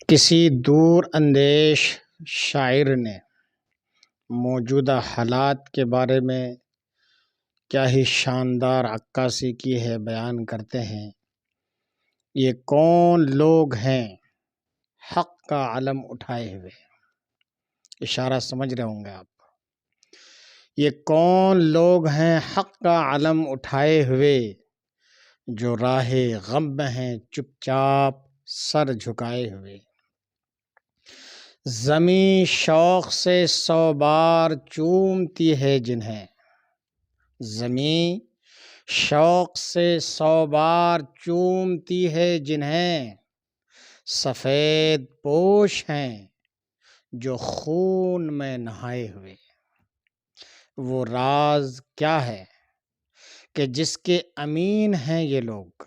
کسی دور اندیش شاعر نے موجودہ حالات کے بارے میں کیا ہی شاندار عکاسی کی ہے۔ بیان کرتے ہیں، یہ کون لوگ ہیں حق کا علم اٹھائے ہوئے۔ اشارہ سمجھ رہے ہوں گے آپ۔ یہ کون لوگ ہیں حق کا علم اٹھائے ہوئے، جو راہ غم میں ہیں چپ چاپ سر جھکائے ہوئے۔ زمیں شوق سے 100 بار چومتی ہے جنہیں، زمیں شوق سے 100 بار چومتی ہے جنہیں، سفید پوش ہیں جو خون میں نہائے ہوئے۔ وہ راز کیا ہے کہ جس کے امین ہیں یہ لوگ،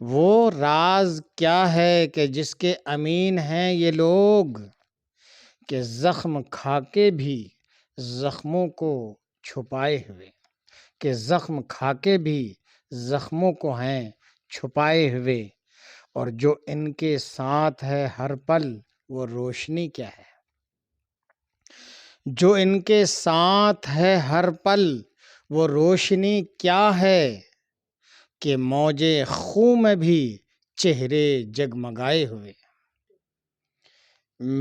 وہ راز کیا ہے کہ جس کے امین ہیں یہ لوگ، کہ زخم کھا کے بھی زخموں کو چھپائے ہوئے، کہ زخم کھا کے بھی زخموں کو ہیں چھپائے ہوئے۔ اور جو ان کے ساتھ ہے ہر پل وہ روشنی کیا ہے، جو ان کے ساتھ ہے ہر پل وہ روشنی کیا ہے، کہ موجے خوں میں بھی چہرے جگمگائے ہوئے۔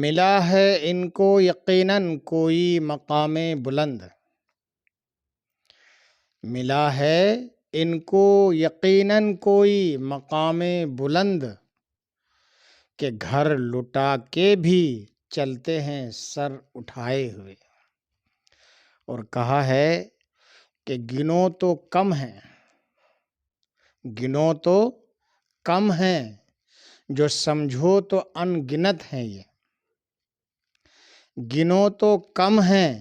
ملا ہے ان کو یقیناً کوئی مقام بلند، ملا ہے ان کو یقیناً کوئی مقام بلند، کہ گھر لٹا کے بھی چلتے ہیں سر اٹھائے ہوئے۔ اور کہا ہے کہ گنو تو کم ہیں، گنو تو کم ہیں جو سمجھو تو ان گنت ہیں یہ، گنو تو کم ہیں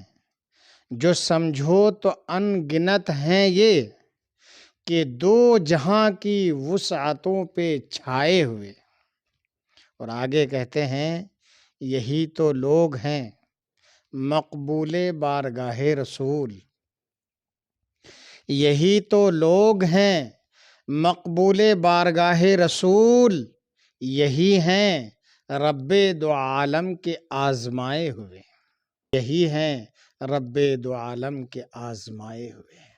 جو سمجھو تو ان گنت ہیں یہ، کہ دو جہاں کی وسعتوں پہ چھائے ہوئے۔ اور آگے کہتے ہیں یہی تو لوگ ہیں مقبول بارگاہ رسول، یہی تو لوگ ہیں مقبول بارگاہ رسول، یہی ہیں رب دو عالم کے آزمائے ہوئے، یہی ہیں رب دو عالم کے آزمائے ہوئے۔